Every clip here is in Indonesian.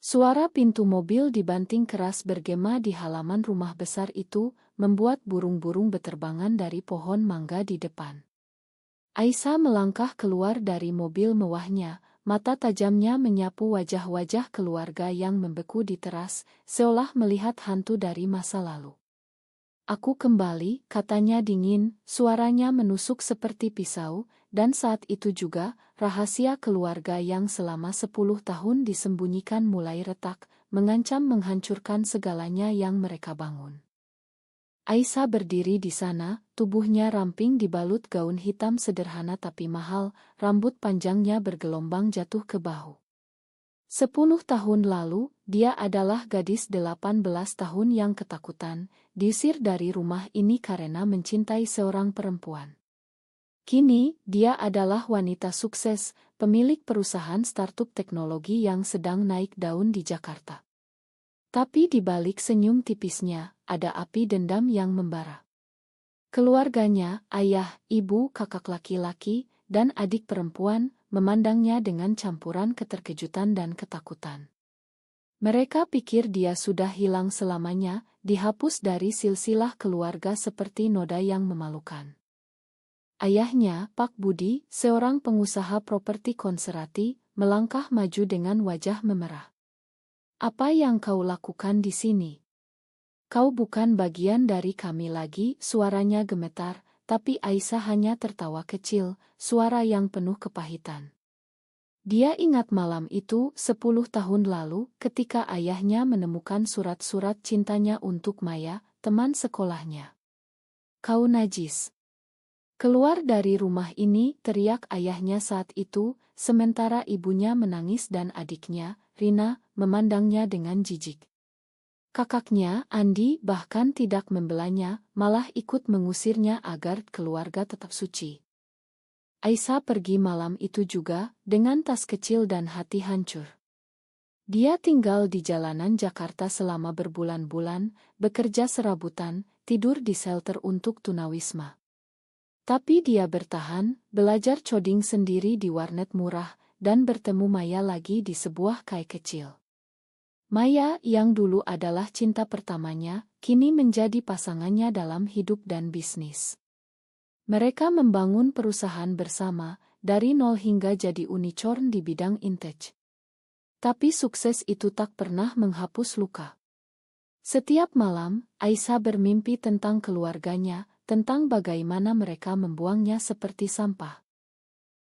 Suara pintu mobil dibanting keras bergema di halaman rumah besar itu, membuat burung-burung beterbangan dari pohon mangga di depan. Aisyah melangkah keluar dari mobil mewahnya, mata tajamnya menyapu wajah-wajah keluarga yang membeku di teras, seolah melihat hantu dari masa lalu. "Aku kembali," katanya dingin, suaranya menusuk seperti pisau, dan saat itu juga, rahasia keluarga yang selama 10 tahun disembunyikan mulai retak, mengancam menghancurkan segalanya yang mereka bangun. Aisyah berdiri di sana, tubuhnya ramping dibalut gaun hitam sederhana tapi mahal, rambut panjangnya bergelombang jatuh ke bahu. 10 tahun lalu, dia adalah gadis 18 tahun yang ketakutan, diusir dari rumah ini karena mencintai seorang perempuan. Kini, dia adalah wanita sukses, pemilik perusahaan startup teknologi yang sedang naik daun di Jakarta. Tapi di balik senyum tipisnya, ada api dendam yang membara. Keluarganya, ayah, ibu, kakak laki-laki, dan adik perempuan, memandangnya dengan campuran keterkejutan dan ketakutan. Mereka pikir dia sudah hilang selamanya, dihapus dari silsilah keluarga seperti noda yang memalukan. Ayahnya, Pak Budi, seorang pengusaha properti konserati, melangkah maju dengan wajah memerah. "Apa yang kau lakukan di sini? Kau bukan bagian dari kami lagi," suaranya gemetar, tapi Aisyah hanya tertawa kecil, suara yang penuh kepahitan. Dia ingat malam itu 10 tahun lalu ketika ayahnya menemukan surat-surat cintanya untuk Maya, teman sekolahnya. "Kau najis. Keluar dari rumah ini," teriak ayahnya saat itu, sementara ibunya menangis dan adiknya, Rina, memandangnya dengan jijik. Kakaknya, Andi, bahkan tidak membelanya, malah ikut mengusirnya agar keluarga tetap suci. Aisyah pergi malam itu juga, dengan tas kecil dan hati hancur. Dia tinggal di jalanan Jakarta selama berbulan-bulan, bekerja serabutan, tidur di shelter untuk tunawisma. Tapi dia bertahan, belajar coding sendiri di warnet murah, dan bertemu Maya lagi di sebuah kai kecil. Maya, yang dulu adalah cinta pertamanya, kini menjadi pasangannya dalam hidup dan bisnis. Mereka membangun perusahaan bersama, dari nol hingga jadi unicorn di bidang intech. Tapi sukses itu tak pernah menghapus luka. Setiap malam, Aisyah bermimpi tentang keluarganya, tentang bagaimana mereka membuangnya seperti sampah.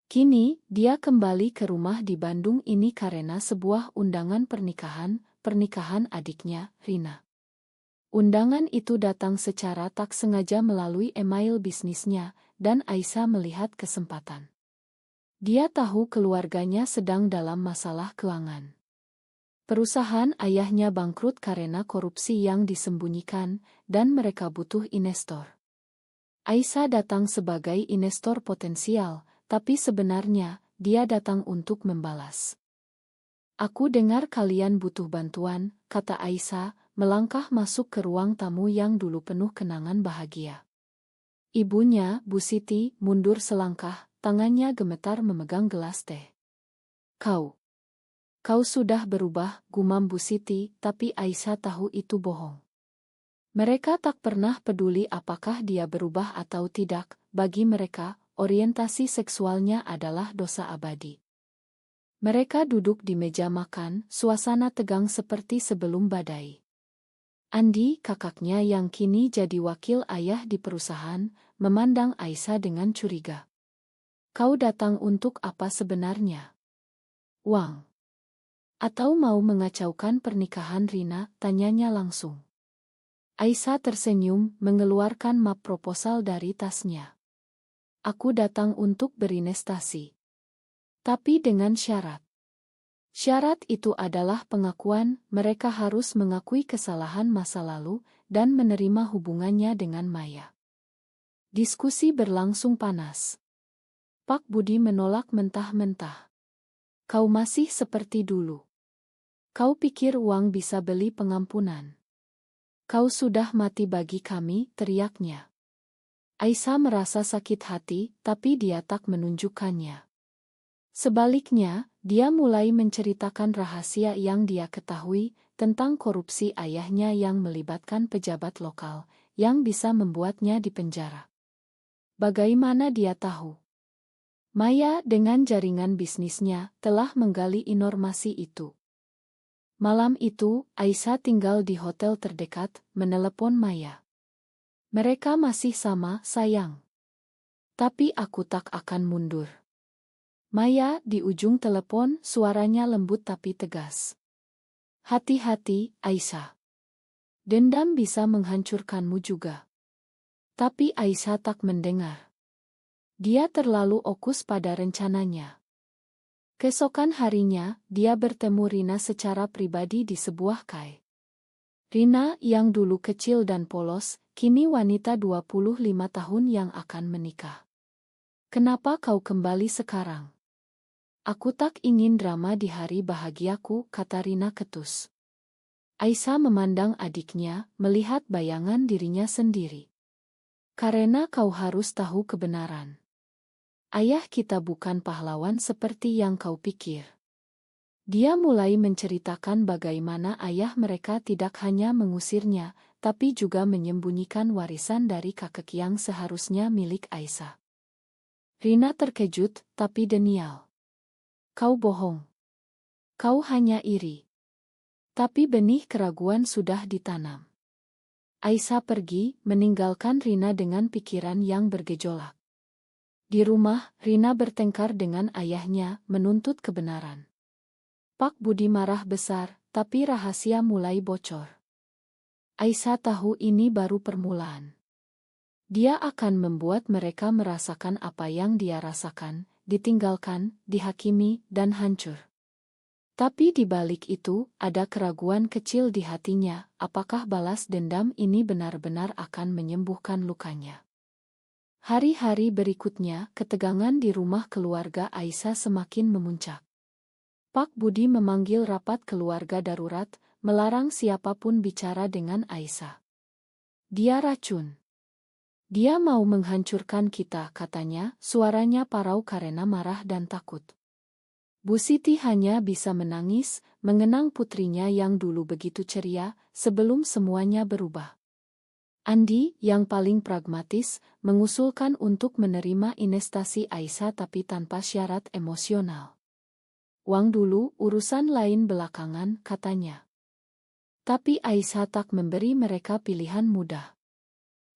Kini, dia kembali ke rumah di Bandung ini karena sebuah undangan pernikahan adiknya, Rina. Undangan itu datang secara tak sengaja melalui email bisnisnya, dan Aisyah melihat kesempatan. Dia tahu keluarganya sedang dalam masalah keuangan. Perusahaan ayahnya bangkrut karena korupsi yang disembunyikan, dan mereka butuh investor. Aisyah datang sebagai investor potensial, tapi sebenarnya, dia datang untuk membalas. "Aku dengar kalian butuh bantuan," kata Aisyah, melangkah masuk ke ruang tamu yang dulu penuh kenangan bahagia. Ibunya, Bu Siti, mundur selangkah, tangannya gemetar memegang gelas teh. Kau sudah berubah," gumam Bu Siti, tapi Aisyah tahu itu bohong. Mereka tak pernah peduli apakah dia berubah atau tidak, bagi mereka, orientasi seksualnya adalah dosa abadi. Mereka duduk di meja makan, suasana tegang seperti sebelum badai. Andi, kakaknya yang kini jadi wakil ayah di perusahaan, memandang Aisyah dengan curiga. "Kau datang untuk apa sebenarnya? Uang? Atau mau mengacaukan pernikahan Rina?" tanyanya langsung. Aisyah tersenyum, mengeluarkan map proposal dari tasnya. "Aku datang untuk berinvestasi. Tapi dengan syarat. Syarat itu adalah pengakuan, mereka harus mengakui kesalahan masa lalu, dan menerima hubungannya dengan Maya." Diskusi berlangsung panas. Pak Budi menolak mentah-mentah. "Kau masih seperti dulu. Kau pikir uang bisa beli pengampunan? Kau sudah mati bagi kami," teriaknya. Aisyah merasa sakit hati, tapi dia tak menunjukkannya. Sebaliknya, dia mulai menceritakan rahasia yang dia ketahui tentang korupsi ayahnya yang melibatkan pejabat lokal, yang bisa membuatnya dipenjara. Bagaimana dia tahu? Maya dengan jaringan bisnisnya telah menggali informasi itu. Malam itu, Aisyah tinggal di hotel terdekat, menelepon Maya. Mereka masih sama, sayang. Tapi aku tak akan mundur. Maya di ujung telepon, suaranya lembut tapi tegas. Hati-hati, Aisyah. Dendam bisa menghancurkanmu juga. Tapi Aisyah tak mendengar. Dia terlalu fokus pada rencananya. Keesokan harinya, dia bertemu Rina secara pribadi di sebuah kai. Rina yang dulu kecil dan polos, kini wanita 25 tahun yang akan menikah. Kenapa kau kembali sekarang? Aku tak ingin drama di hari bahagiaku, kata Rina ketus. Aisyah memandang adiknya, melihat bayangan dirinya sendiri. Karena kau harus tahu kebenaran. Ayah kita bukan pahlawan seperti yang kau pikir. Dia mulai menceritakan bagaimana ayah mereka tidak hanya mengusirnya, tapi juga menyembunyikan warisan dari kakek yang seharusnya milik Aisyah. Rina terkejut, tapi denial. Kau bohong. Kau hanya iri. Tapi benih keraguan sudah ditanam. Aisyah pergi, meninggalkan Rina dengan pikiran yang bergejolak. Di rumah, Rina bertengkar dengan ayahnya, menuntut kebenaran. Pak Budi marah besar, tapi rahasia mulai bocor. Aisyah tahu ini baru permulaan. Dia akan membuat mereka merasakan apa yang dia rasakan, ditinggalkan, dihakimi, dan hancur. Tapi di balik itu, ada keraguan kecil di hatinya, apakah balas dendam ini benar-benar akan menyembuhkan lukanya. Hari-hari berikutnya, ketegangan di rumah keluarga Aisyah semakin memuncak. Pak Budi memanggil rapat keluarga darurat, melarang siapapun bicara dengan Aisyah. Dia racun. Dia mau menghancurkan kita, katanya, suaranya parau karena marah dan takut. Bu Siti hanya bisa menangis, mengenang putrinya yang dulu begitu ceria, sebelum semuanya berubah. Andi, yang paling pragmatis, mengusulkan untuk menerima investasi Aisyah tapi tanpa syarat emosional. Uang dulu, urusan lain belakangan, katanya. Tapi Aisyah tak memberi mereka pilihan mudah.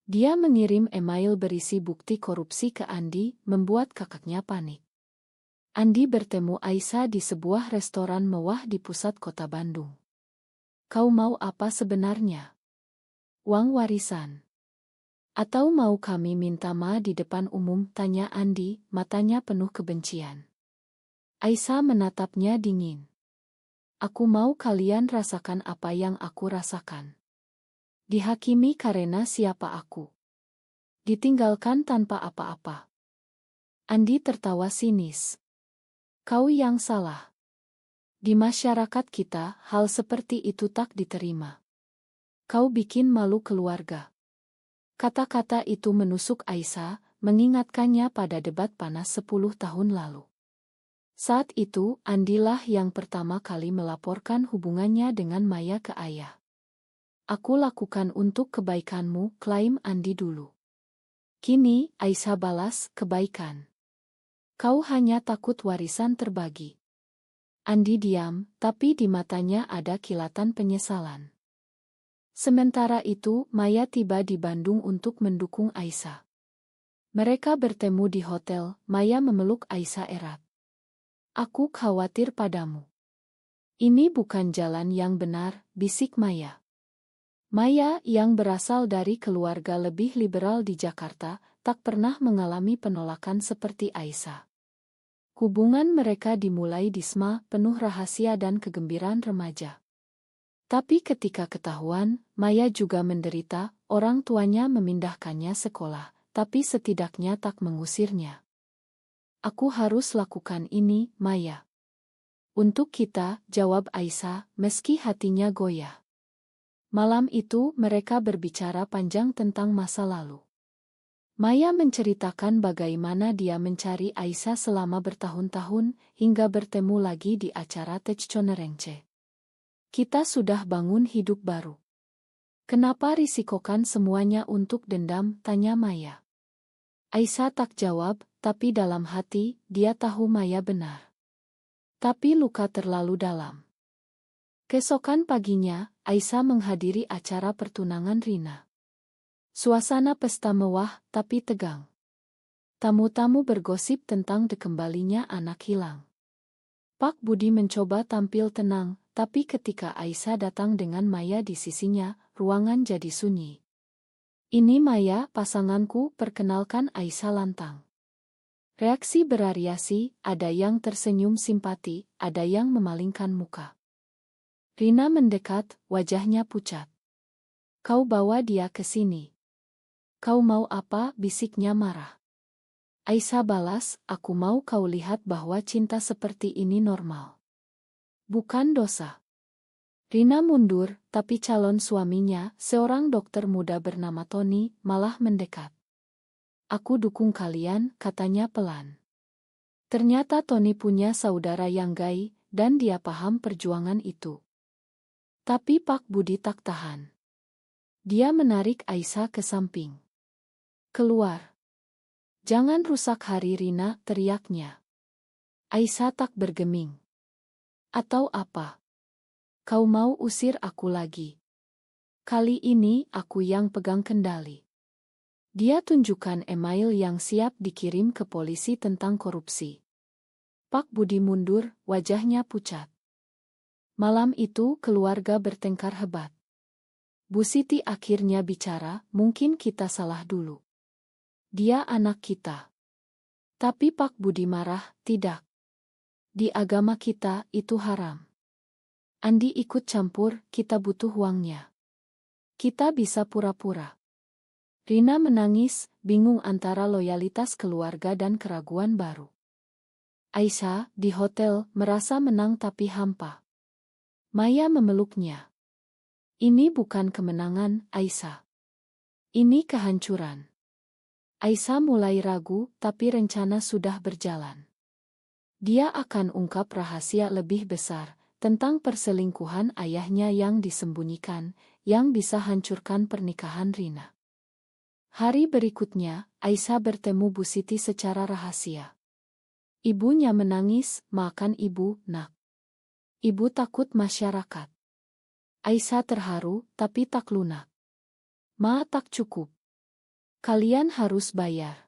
Dia mengirim email berisi bukti korupsi ke Andi, membuat kakaknya panik. Andi bertemu Aisyah di sebuah restoran mewah di pusat kota Bandung. Kau mau apa sebenarnya? Uang warisan? Atau mau kami minta maaf di depan umum, tanya Andi, matanya penuh kebencian. Aisyah menatapnya dingin. Aku mau kalian rasakan apa yang aku rasakan. Dihakimi karena siapa aku. Ditinggalkan tanpa apa-apa. Andi tertawa sinis. Kau yang salah. Di masyarakat kita, hal seperti itu tak diterima. Kau bikin malu keluarga. Kata-kata itu menusuk Aisyah, mengingatkannya pada debat panas 10 tahun lalu. Saat itu, Andilah yang pertama kali melaporkan hubungannya dengan Maya ke ayah. Aku lakukan untuk kebaikanmu, klaim Andi dulu. Kini, Aisyah balas, kebaikan. Kau hanya takut warisan terbagi. Andi diam, tapi di matanya ada kilatan penyesalan. Sementara itu, Maya tiba di Bandung untuk mendukung Aisyah. Mereka bertemu di hotel, Maya memeluk Aisyah erat. Aku khawatir padamu. Ini bukan jalan yang benar, bisik Maya. Maya yang berasal dari keluarga lebih liberal di Jakarta, tak pernah mengalami penolakan seperti Aisyah. Hubungan mereka dimulai di SMA, penuh rahasia dan kegembiraan remaja. Tapi ketika ketahuan, Maya juga menderita, orang tuanya memindahkannya sekolah, tapi setidaknya tak mengusirnya. Aku harus lakukan ini, Maya. Untuk kita, jawab Aisyah, meski hatinya goyah. Malam itu mereka berbicara panjang tentang masa lalu. Maya menceritakan bagaimana dia mencari Aisyah selama bertahun-tahun hingga bertemu lagi di acara Techconerengce. Kita sudah bangun hidup baru. Kenapa risikokan semuanya untuk dendam? Tanya Maya. Aisyah tak jawab, tapi dalam hati, dia tahu Maya benar. Tapi luka terlalu dalam. Keesokan paginya, Aisyah menghadiri acara pertunangan Rina. Suasana pesta mewah, tapi tegang. Tamu-tamu bergosip tentang dikembalinya anak hilang. Pak Budi mencoba tampil tenang, tapi ketika Aisyah datang dengan Maya di sisinya, ruangan jadi sunyi. Ini Maya, pasanganku, perkenalkan Aisyah lantang. Reaksi bervariasi, ada yang tersenyum simpati, ada yang memalingkan muka. Rina mendekat, wajahnya pucat. Kau bawa dia ke sini. Kau mau apa? Bisiknya marah. Aisyah balas, aku mau kau lihat bahwa cinta seperti ini normal. Bukan dosa. Rina mundur, tapi calon suaminya, seorang dokter muda bernama Tony, malah mendekat. Aku dukung kalian, katanya pelan. Ternyata Tony punya saudara yang gay, dan dia paham perjuangan itu. Tapi Pak Budi tak tahan. Dia menarik Aisyah ke samping. Keluar. Jangan rusak hari Rina, teriaknya. Aisyah tak bergeming. Atau apa? Kau mau usir aku lagi? Kali ini aku yang pegang kendali. Dia tunjukkan email yang siap dikirim ke polisi tentang korupsi. Pak Budi mundur, wajahnya pucat. Malam itu keluarga bertengkar hebat. Bu Siti akhirnya bicara, mungkin kita salah dulu. Dia anak kita. Tapi Pak Budi marah, tidak. Di agama kita, itu haram. Andi ikut campur, kita butuh uangnya. Kita bisa pura-pura. Rina menangis, bingung antara loyalitas keluarga dan keraguan baru. Aisyah, di hotel, merasa menang tapi hampa. Maya memeluknya. Ini bukan kemenangan, Aisyah. Ini kehancuran. Aisyah mulai ragu, tapi rencana sudah berjalan. Dia akan ungkap rahasia lebih besar, tentang perselingkuhan ayahnya yang disembunyikan, yang bisa hancurkan pernikahan Rina. Hari berikutnya, Aisyah bertemu Bu Siti secara rahasia. Ibunya menangis, makan ibu, nak. Ibu takut masyarakat. Aisyah terharu, tapi tak lunak. Ma, tak cukup. Kalian harus bayar.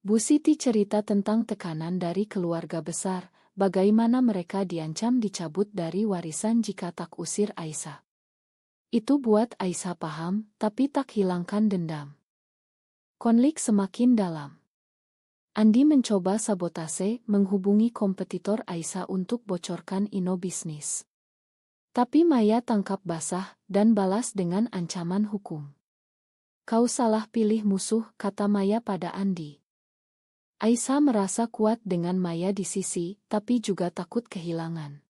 Bu Siti cerita tentang tekanan dari keluarga besar, bagaimana mereka diancam dicabut dari warisan jika tak usir Aisyah. Itu buat Aisyah paham, tapi tak hilangkan dendam. Konflik semakin dalam. Andi mencoba sabotase, menghubungi kompetitor Aisyah untuk bocorkan ino bisnis. Tapi Maya tangkap basah, dan balas dengan ancaman hukum. Kau salah pilih musuh, kata Maya pada Andi. Aisyah merasa kuat dengan Maya di sisi, tapi juga takut kehilangan.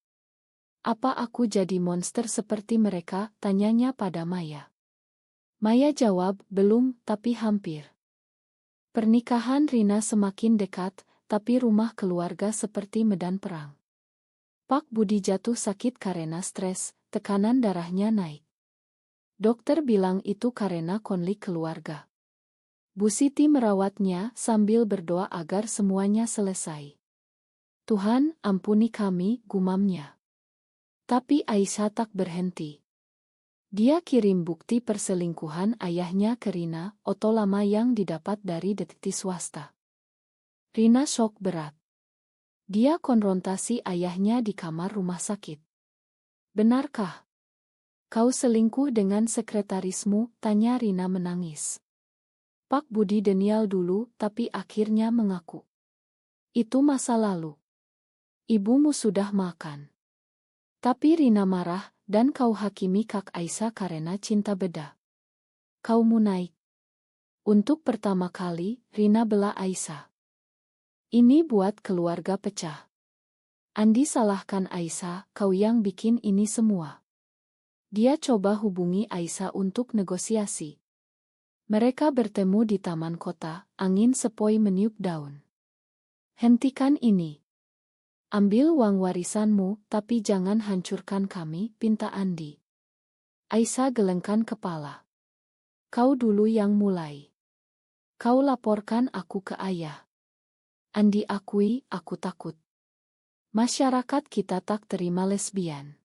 Apa aku jadi monster seperti mereka, tanyanya pada Maya. Maya jawab, belum, tapi hampir. Pernikahan Rina semakin dekat, tapi rumah keluarga seperti medan perang. Pak Budi jatuh sakit karena stres, tekanan darahnya naik. Dokter bilang itu karena konflik keluarga. Bu Siti merawatnya sambil berdoa agar semuanya selesai. Tuhan, ampuni kami, gumamnya. Tapi Aisyah tak berhenti. Dia kirim bukti perselingkuhan ayahnya ke Rina, foto lama yang didapat dari detektif swasta. Rina shock berat. Dia konfrontasi ayahnya di kamar rumah sakit. Benarkah? Kau selingkuh dengan sekretarismu, tanya Rina menangis. Pak Budi denial dulu, tapi akhirnya mengaku. Itu masa lalu. Ibumu sudah makan. Tapi Rina marah, dan kau hakimi Kak Aisyah karena cinta beda. Kau mau naik. Untuk pertama kali, Rina bela Aisyah. Ini buat keluarga pecah. Andi salahkan Aisyah, kau yang bikin ini semua. Dia coba hubungi Aisyah untuk negosiasi. Mereka bertemu di taman kota, angin sepoi meniup daun. Hentikan ini. Ambil uang warisanmu, tapi jangan hancurkan kami, pinta Andi. Aisyah gelengkan kepala. Kau dulu yang mulai. Kau laporkan aku ke ayah. Andi akui, aku takut. Masyarakat kita tak terima lesbian.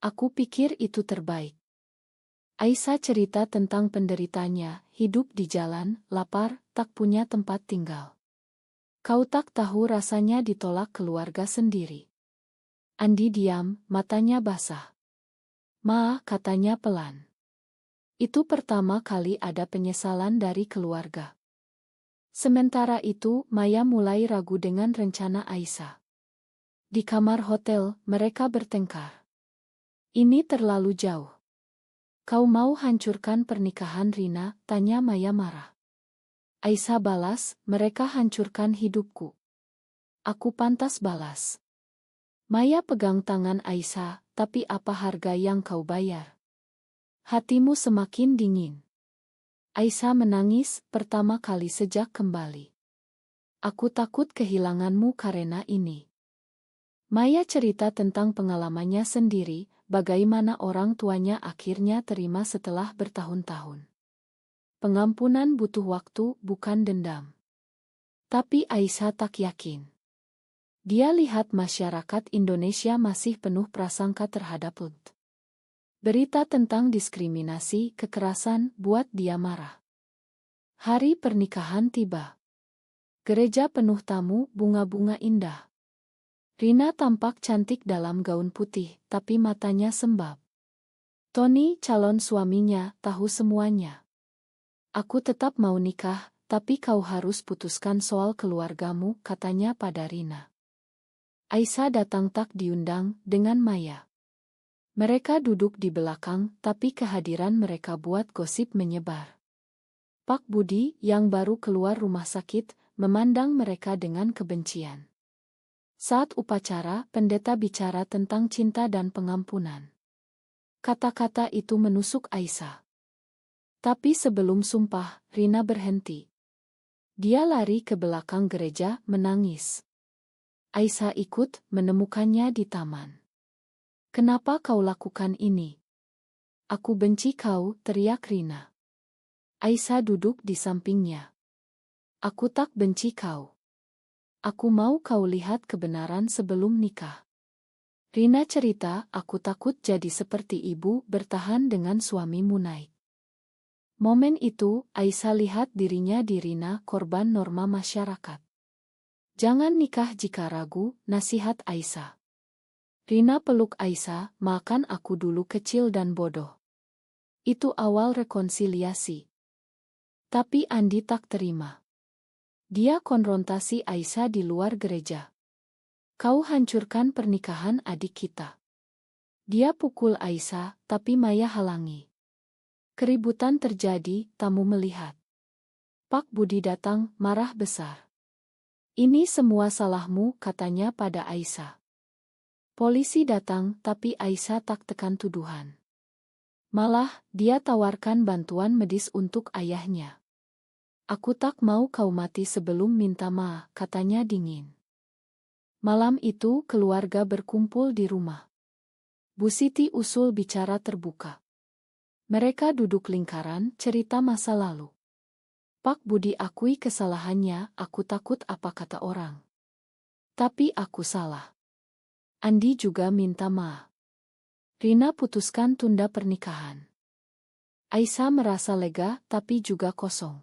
Aku pikir itu terbaik. Aisyah cerita tentang penderitanya, hidup di jalan, lapar, tak punya tempat tinggal. Kau tak tahu rasanya ditolak keluarga sendiri. Andi diam, matanya basah. Ma, katanya pelan. Itu pertama kali ada penyesalan dari keluarga. Sementara itu, Maya mulai ragu dengan rencana Aisyah. Di kamar hotel, mereka bertengkar. Ini terlalu jauh. Kau mau hancurkan pernikahan Rina? Tanya Maya marah. Aisyah balas, mereka hancurkan hidupku. Aku pantas balas. Maya pegang tangan Aisyah, tapi apa harga yang kau bayar? Hatimu semakin dingin. Aisyah menangis pertama kali sejak kembali. Aku takut kehilanganmu karena ini. Maya cerita tentang pengalamannya sendiri, bagaimana orang tuanya akhirnya terima setelah bertahun-tahun. Pengampunan butuh waktu, bukan dendam. Tapi Aisyah tak yakin. Dia lihat masyarakat Indonesia masih penuh prasangka terhadap LGBT. Berita tentang diskriminasi, kekerasan, buat dia marah. Hari pernikahan tiba. Gereja penuh tamu, bunga-bunga indah. Rina tampak cantik dalam gaun putih, tapi matanya sembab. Tony, calon suaminya, tahu semuanya. Aku tetap mau nikah, tapi kau harus putuskan soal keluargamu, katanya pada Rina. Aisyah datang tak diundang, dengan Maya. Mereka duduk di belakang, tapi kehadiran mereka buat gosip menyebar. Pak Budi, yang baru keluar rumah sakit, memandang mereka dengan kebencian. Saat upacara, pendeta bicara tentang cinta dan pengampunan. Kata-kata itu menusuk Aisyah. Tapi sebelum sumpah, Rina berhenti. Dia lari ke belakang gereja, menangis. Aisyah ikut, menemukannya di taman. Kenapa kau lakukan ini? Aku benci kau, teriak Rina. Aisyah duduk di sampingnya. Aku tak benci kau. Aku mau kau lihat kebenaran sebelum nikah. Rina cerita, aku takut jadi seperti ibu, bertahan dengan suamimu naik. Momen itu, Aisyah lihat dirinya di Rina, korban norma masyarakat. Jangan nikah jika ragu, nasihat Aisyah. Rina peluk Aisyah, makan aku dulu kecil dan bodoh. Itu awal rekonsiliasi. Tapi Andi tak terima. Dia konfrontasi Aisyah di luar gereja. Kau hancurkan pernikahan adik kita. Dia pukul Aisyah, tapi Maya halangi. Keributan terjadi, tamu melihat. Pak Budi datang, marah besar. Ini semua salahmu, katanya pada Aisyah. Polisi datang, tapi Aisyah tak tekan tuduhan. Malah, dia tawarkan bantuan medis untuk ayahnya. Aku tak mau kau mati sebelum minta maaf, katanya dingin. Malam itu, keluarga berkumpul di rumah. Bu Siti usul bicara terbuka. Mereka duduk lingkaran, cerita masa lalu. Pak Budi akui kesalahannya, aku takut apa kata orang. Tapi aku salah. Andi juga minta maaf. Rina putuskan tunda pernikahan. Aisyah merasa lega, tapi juga kosong.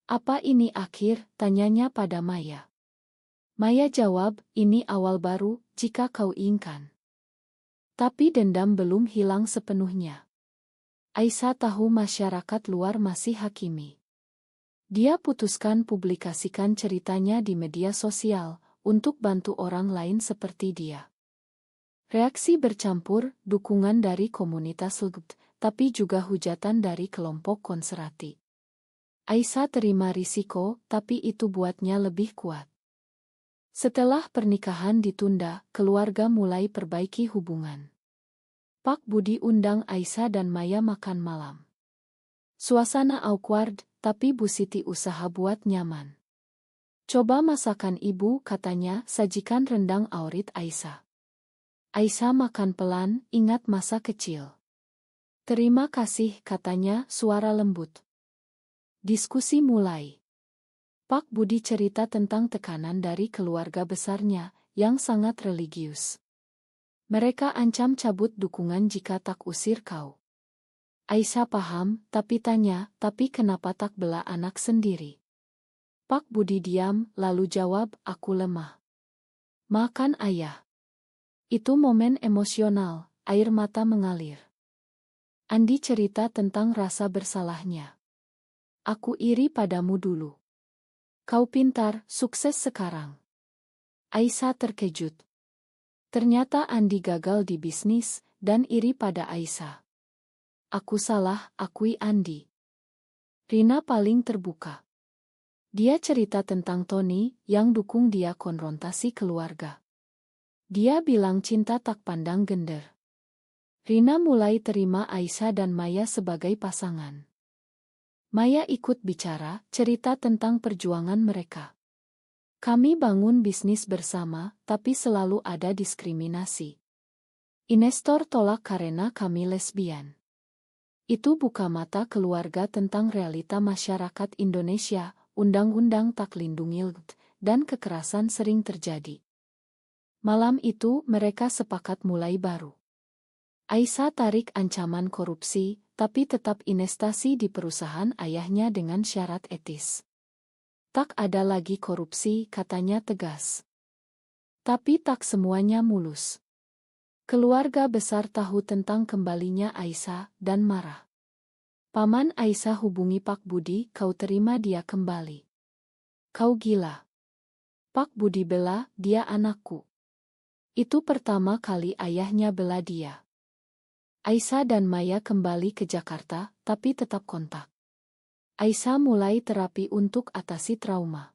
Apa ini akhir? Tanyanya pada Maya. Maya jawab, ini awal baru, jika kau inginkan. Tapi dendam belum hilang sepenuhnya. Aisyah tahu masyarakat luar masih hakimi. Dia putuskan publikasikan ceritanya di media sosial, untuk bantu orang lain seperti dia. Reaksi bercampur, dukungan dari komunitas LGBT, tapi juga hujatan dari kelompok konservatif. Aisyah terima risiko, tapi itu buatnya lebih kuat. Setelah pernikahan ditunda, keluarga mulai perbaiki hubungan. Pak Budi undang Aisyah dan Maya makan malam. Suasana awkward, tapi Bu Siti usaha buat nyaman. Coba masakan ibu, katanya, sajikan rendang Aurit Aisyah. Aisyah makan pelan, ingat masa kecil. Terima kasih, katanya, suara lembut. Diskusi mulai. Pak Budi cerita tentang tekanan dari keluarga besarnya, yang sangat religius. Mereka ancam cabut dukungan jika tak usir kau. Aisyah paham, tapi tanya, tapi kenapa tak bela anak sendiri? Pak Budi diam, lalu jawab, aku lemah. Makan ayah. Itu momen emosional, air mata mengalir. Andi cerita tentang rasa bersalahnya. Aku iri padamu dulu. Kau pintar, sukses sekarang. Aisyah terkejut. Ternyata Andi gagal di bisnis, dan iri pada Aisyah. Aku salah, akui Andi. Rina paling terbuka. Dia cerita tentang Tony, yang dukung dia konfrontasi keluarga. Dia bilang cinta tak pandang gender. Rina mulai terima Aisyah dan Maya sebagai pasangan. Maya ikut bicara, cerita tentang perjuangan mereka. Kami bangun bisnis bersama, tapi selalu ada diskriminasi. Investor tolak karena kami lesbian. Itu buka mata keluarga tentang realita masyarakat Indonesia. Undang-undang tak lindungi LGBT, dan kekerasan sering terjadi. Malam itu mereka sepakat mulai baru. Aisyah tarik ancaman korupsi, tapi tetap investasi di perusahaan ayahnya dengan syarat etis. Tak ada lagi korupsi, katanya tegas. Tapi tak semuanya mulus. Keluarga besar tahu tentang kembalinya Aisyah dan marah. Paman Aisyah hubungi Pak Budi, kau terima dia kembali. Kau gila. Pak Budi bela, dia anakku. Itu pertama kali ayahnya bela dia. Aisyah dan Maya kembali ke Jakarta, tapi tetap kontak. Aisyah mulai terapi untuk atasi trauma.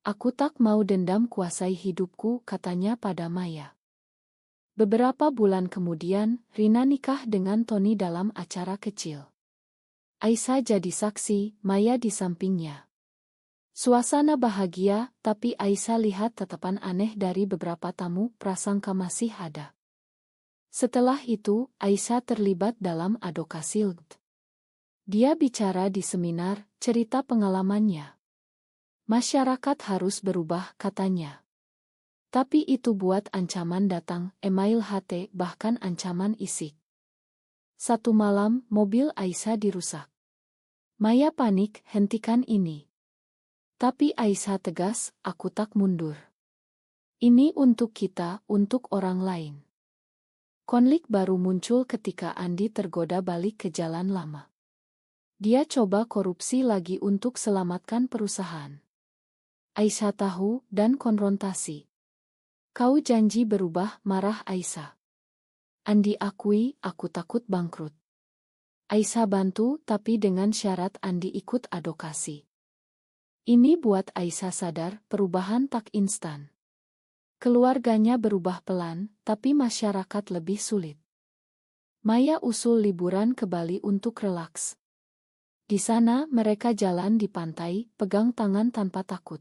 Aku tak mau dendam kuasai hidupku, katanya pada Maya. Beberapa bulan kemudian, Rina nikah dengan Tony dalam acara kecil. Aisyah jadi saksi, Maya di sampingnya. Suasana bahagia, tapi Aisyah lihat tatapan aneh dari beberapa tamu, prasangka masih ada. Setelah itu, Aisyah terlibat dalam advokasi LGBT. Dia bicara di seminar, cerita pengalamannya. Masyarakat harus berubah, katanya. Tapi itu buat ancaman datang, email HT, bahkan ancaman isik. Satu malam, mobil Aisyah dirusak. Maya panik, hentikan ini. Tapi Aisyah tegas, aku tak mundur. Ini untuk kita, untuk orang lain. Konflik baru muncul ketika Andi tergoda balik ke jalan lama. Dia coba korupsi lagi untuk selamatkan perusahaan. Aisyah tahu dan konfrontasi. Kau janji berubah, marah Aisyah. Andi akui, aku takut bangkrut. Aisyah bantu, tapi dengan syarat Andi ikut advokasi. Ini buat Aisyah sadar, perubahan tak instan. Keluarganya berubah pelan, tapi masyarakat lebih sulit. Maya usul liburan ke Bali untuk relaks. Di sana mereka jalan di pantai, pegang tangan tanpa takut.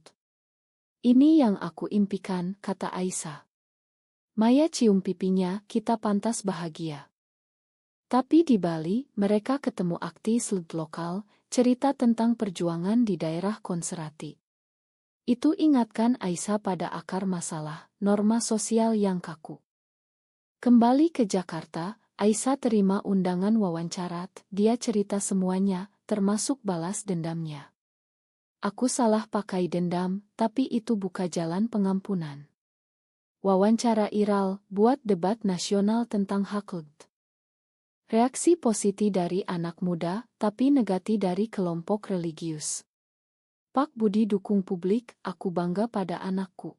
Ini yang aku impikan, kata Aisyah. Maya cium pipinya, kita pantas bahagia. Tapi di Bali, mereka ketemu aktivis lokal, cerita tentang perjuangan di daerah konservasi. Itu ingatkan Aisyah pada akar masalah, norma sosial yang kaku. Kembali ke Jakarta, Aisyah terima undangan wawancara, dia cerita semuanya, termasuk balas dendamnya. Aku salah pakai dendam, tapi itu bukan jalan pengampunan. Wawancara viral, buat debat nasional tentang hak LGBT. Reaksi positif dari anak muda, tapi negatif dari kelompok religius. Pak Budi dukung publik, aku bangga pada anakku.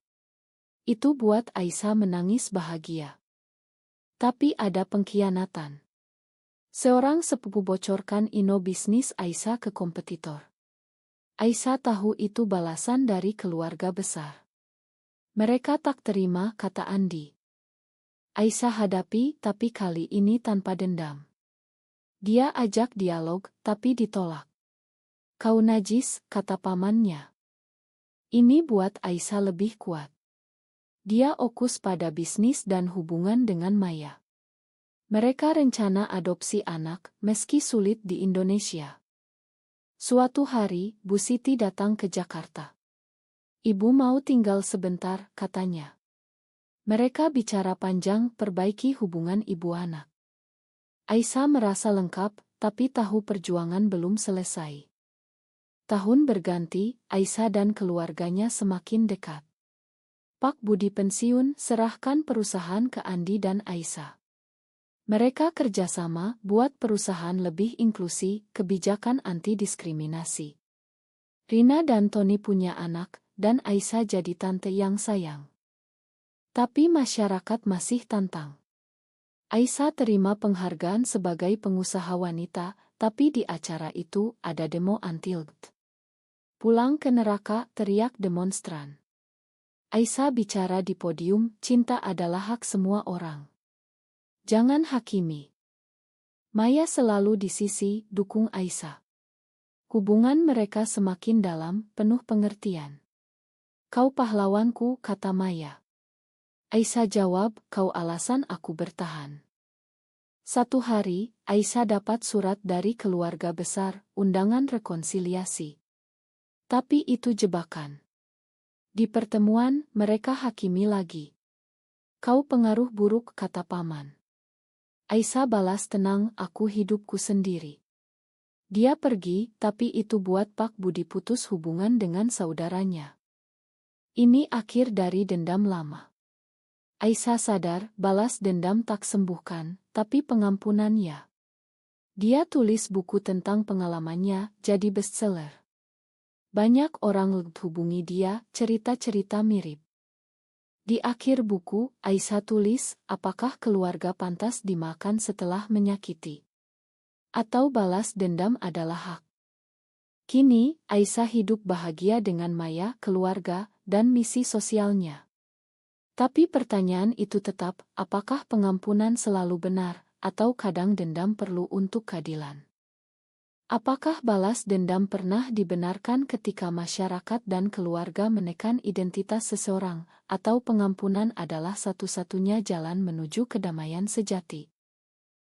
Itu buat Aisyah menangis bahagia. Tapi ada pengkhianatan. Seorang sepupu bocorkan ino bisnis Aisyah ke kompetitor. Aisyah tahu itu balasan dari keluarga besar. Mereka tak terima, kata Andi. Aisyah hadapi, tapi kali ini tanpa dendam. Dia ajak dialog, tapi ditolak. Kau najis, kata pamannya. Ini buat Aisyah lebih kuat. Dia fokus pada bisnis dan hubungan dengan Maya. Mereka rencana adopsi anak, meski sulit di Indonesia. Suatu hari, Bu Siti datang ke Jakarta. Ibu mau tinggal sebentar, katanya. Mereka bicara panjang perbaiki hubungan ibu anak. Aisyah merasa lengkap, tapi tahu perjuangan belum selesai. Tahun berganti, Aisyah dan keluarganya semakin dekat. Pak Budi pensiun, serahkan perusahaan ke Andi dan Aisyah. Mereka kerjasama buat perusahaan lebih inklusi, kebijakan anti-diskriminasi. Rina dan Tony punya anak, dan Aisyah jadi tante yang sayang. Tapi masyarakat masih tantang. Aisyah terima penghargaan sebagai pengusaha wanita, tapi di acara itu ada demo anti-LGBT. Pulang ke neraka, teriak demonstran. Aisyah bicara di podium, cinta adalah hak semua orang. Jangan hakimi. Maya selalu di sisi, dukung Aisyah. Hubungan mereka semakin dalam, penuh pengertian. Kau pahlawanku, kata Maya. Aisyah jawab, kau alasan aku bertahan. Satu hari, Aisyah dapat surat dari keluarga besar, undangan rekonsiliasi. Tapi itu jebakan. Di pertemuan, mereka hakimi lagi. Kau pengaruh buruk, kata paman. Aisyah balas tenang, aku hidupku sendiri. Dia pergi, tapi itu buat Pak Budi putus hubungan dengan saudaranya. Ini akhir dari dendam lama. Aisyah sadar, balas dendam tak sembuhkan, tapi pengampunan ya. Dia tulis buku tentang pengalamannya, jadi bestseller. Banyak orang hubungi dia, cerita-cerita mirip. Di akhir buku, Aisyah tulis, apakah keluarga pantas dimakan setelah menyakiti? Atau balas dendam adalah hak? Kini, Aisyah hidup bahagia dengan Maya, keluarga, dan misi sosialnya. Tapi pertanyaan itu tetap, apakah pengampunan selalu benar, atau kadang dendam perlu untuk keadilan? Apakah balas dendam pernah dibenarkan ketika masyarakat dan keluarga menekan identitas seseorang, atau pengampunan adalah satu-satunya jalan menuju kedamaian sejati?